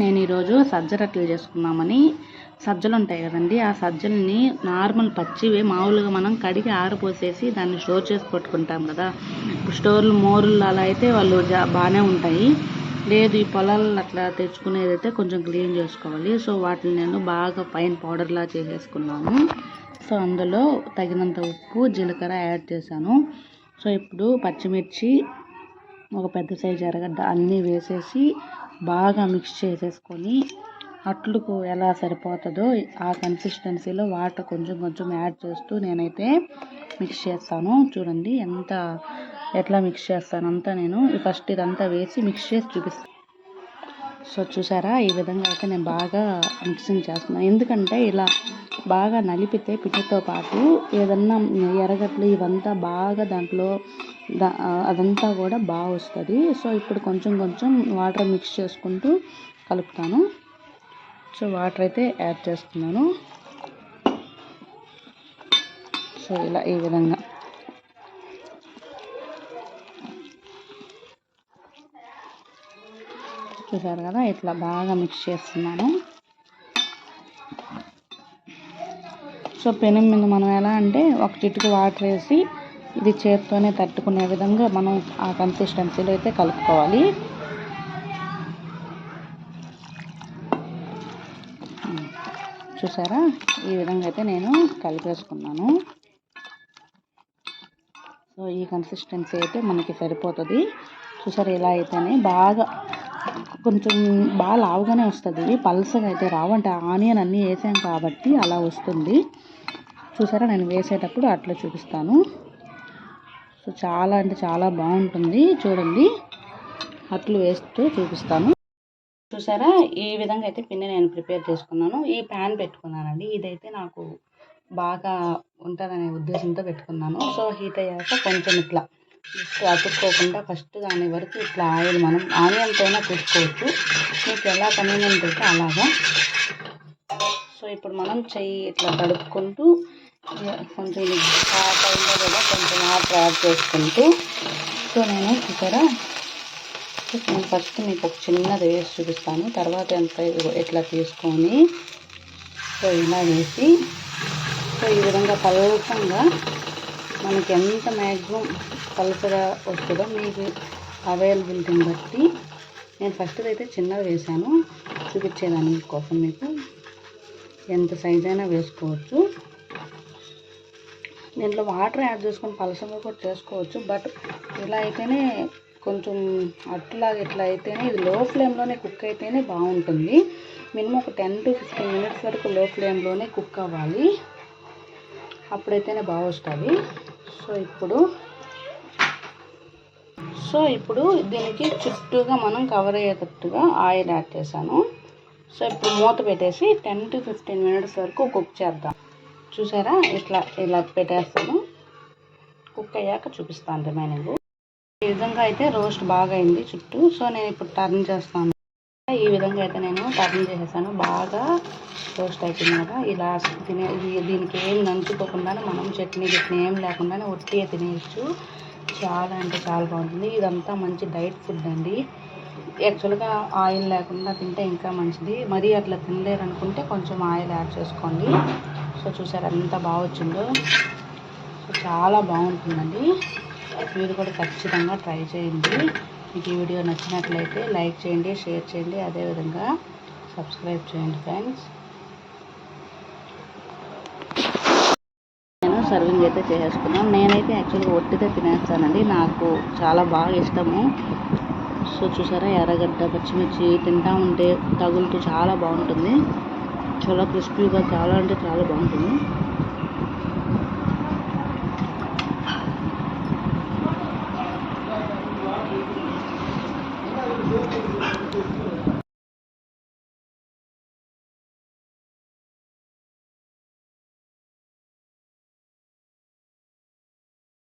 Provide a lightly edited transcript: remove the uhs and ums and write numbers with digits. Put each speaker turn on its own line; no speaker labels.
నేను ఈరోజు సజ్జ రొట్టెలు చేసుకుందామని సజ్జలు ఉంటాయి కదండి, ఆ సజ్జల్ని నార్మల్ పచ్చివి మామూలుగా మనం కడిగి ఆరపోసేసి దాన్ని స్టోర్ చేసి పెట్టుకుంటాం కదా. ఇప్పుడు స్టోర్లు మోరులు అలా అయితే వాళ్ళు బాగానే ఉంటాయి. లేదు ఈ పొలాలను అట్లా తెచ్చుకునేదైతే కొంచెం క్లీన్ చేసుకోవాలి. సో వాటిని నేను బాగా ఫైన్ పౌడర్లా చేసేసుకున్నాను. సో అందులో తగినంత ఉప్పు, జీలకర్ర యాడ్ చేశాను. సో ఇప్పుడు పచ్చిమిర్చి, ఒక పెద్ద సైజు ఎర్రగడ్డ అన్నీ వేసేసి బాగా మిక్స్ చేసేసుకొని అట్లకు ఎలా సరిపోతుందో ఆ కన్సిస్టెన్సీలో వాటర్ కొంచెం కొంచెం యాడ్ చేస్తూ నేనైతే మిక్స్ చేస్తాను. చూడండి ఎట్లా మిక్స్ చేస్తాను అంతా నేను ఫస్ట్ ఇదంతా వేసి మిక్స్ చేసి చూపిస్తాను. సో చూసారా, ఈ విధంగా అయితే నేను బాగా మిక్సింగ్ చేస్తున్నాను. ఎందుకంటే ఇలా బాగా నలిపితే పిండితో పాటు ఏదన్నా ఎర్రగడ్డలు ఇవంతా బాగా దాంట్లో అదంతా కూడా బాగా వస్తుంది. సో ఇప్పుడు కొంచెం కొంచెం వాటర్ మిక్స్ చేసుకుంటూ కలుపుతాను. సో వాటర్ అయితే యాడ్ చేస్తున్నాను. సో ఇలా ఈ విధంగా చూసారు కదా, ఇట్లా బాగా మిక్స్ చేస్తున్నాను. సో పెనం మీద మనం ఎలా అంటే ఒక చిటికి వాటర్ వేసి ఇది చేత్తోనే తట్టుకునే విధంగా మనం ఆ కన్సిస్టెన్సీలో అయితే కలుపుకోవాలి. చూసారా, ఈ విధంగా అయితే నేను కలిపేసుకున్నాను. సో ఈ కన్సిస్టెన్సీ అయితే మనకి సరిపోతుంది. చూసారా, ఇలా అయితేనే బాగా కొంచెం బాగా లావుగానే వస్తుంది. పల్సగా అయితే రావు, అంటే ఆనియన్ అన్నీ వేసాం కాబట్టి అలా వస్తుంది. చూసారా, నేను వేసేటప్పుడు అట్లా చూపిస్తాను. సో చాలా అంటే చాలా బాగుంటుంది. చూడండి, అట్లు వేస్తూ చూపిస్తాను. చూసారా, ఈ విధంగా అయితే పిండి నేను ప్రిపేర్ చేసుకున్నాను. ఈ ప్యాన్ పెట్టుకున్నానండి. ఇదైతే నాకు బాగా ఉంటుందనే ఉద్దేశంతో పెట్టుకున్నాను. సో హీట్ అయ్యాక కొంచెం ఇట్లా అతుక్కోకుండా ఫస్ట్ దాని వరకు ఇట్లా ఆయిల్ మనం ఆనియన్తో అయినా పెట్టుకోవచ్చు, మీకు ఎలా కన్వీనియంట్ అయితే అలాగా. సో ఇప్పుడు మనం చెయ్యి ఇట్లా తడుపుకుంటూ కొంచెం ఆ టైంలో కూడా కొంచెం వాటర్ యాడ్ చేసుకుంటూ, సో నేను చూసారా, నేను ఫస్ట్ మీకు ఒక చిన్నది వేసి చూపిస్తాను. తర్వాత ఎంత ఎట్లా తీసుకొని సో ఇలా వేసి, సో ఈ విధంగా పలసంగా మనకి ఎంత మ్యాక్సిమం పలసగా వస్తుందో మీకు అవైలబిలిటీని బట్టి నేను ఫస్ట్ అయితే చిన్నది వేసాను చూపించేదాన్ని కోసం. మీకు ఎంత సైజ్ అయినా వేసుకోవచ్చు. దీంట్లో వాటర్ యాడ్ చేసుకొని పలసంగా కూడా చేసుకోవచ్చు. బట్ ఇలా అయితేనే కొంచెం అట్లాగా ఇట్లా అయితేనే ఇది లో ఫ్లేమ్లోనే కుక్ అయితేనే బాగుంటుంది. మినిమం ఒక 10 to 15 minutes వరకు లో ఫ్లేమ్లోనే కుక్ అవ్వాలి, అప్పుడైతేనే బాగా వస్తుంది. సో ఇప్పుడు దీనికి చుట్టూగా మనం కవర్ అయ్యేటట్టుగా ఆయిల్ యాడ్ చేశాను. సో ఇప్పుడు మూత పెట్టేసి 10 to 15 minutes వరకు కుక్ చేద్దాం. చూసారా, ఇలా పెట్టేస్తాను. కుక్ అయ్యాక చూపిస్తాను రిమైనింగ్. ఈ విధంగా అయితే రోస్ట్ బాగా అయింది చుట్టూ. సో నేను ఇప్పుడు టర్న్ చేస్తాను. ఈ విధంగా అయితే నేను టర్న్ చేసేసాను. బాగా రోస్ట్ అయిపోయింది కదా. ఇలా దీనికి ఏం నంచుకోకుండానే మనం చట్నీ ఏం లేకుండానే ఒట్టిగా తినేయచ్చు. చాలా అంటే చాలా బాగుంటుంది. ఇదంతా మంచి డైట్ ఫుడ్ అండి. యాక్చువల్గా ఆయిల్ లేకుండా తింటే ఇంకా మంచిది. మరీ అట్లా తినలేరు అనుకుంటే కొంచెం ఆయిల్ యాడ్ చేసుకోండి. సో చూసారు ఎంత బాగా వచ్చిందో. సో చాలా బాగుంటుందండి. మీరు కూడా ఖచ్చితంగా ట్రై చేయండి. మీకు ఈ వీడియో నచ్చినట్లయితే లైక్ చేయండి, షేర్ చేయండి, అదేవిధంగా సబ్స్క్రైబ్ చేయండి ఫ్రెండ్స్. నేను సర్వింగ్ అయితే చేసేసుకున్నాను. నేనైతే యాక్చువల్గా ఒట్టిదే తినేస్తానండి, నాకు చాలా బాగా ఇష్టము. సో చూసారా, ఎర్రగడ్డ పచ్చిమిర్చి తింటా ఉంటే తగులుతూ చాలా బాగుంటుంది. చాలా క్రిస్పీగా చాలా అంటే చాలా బాగుంటుంది.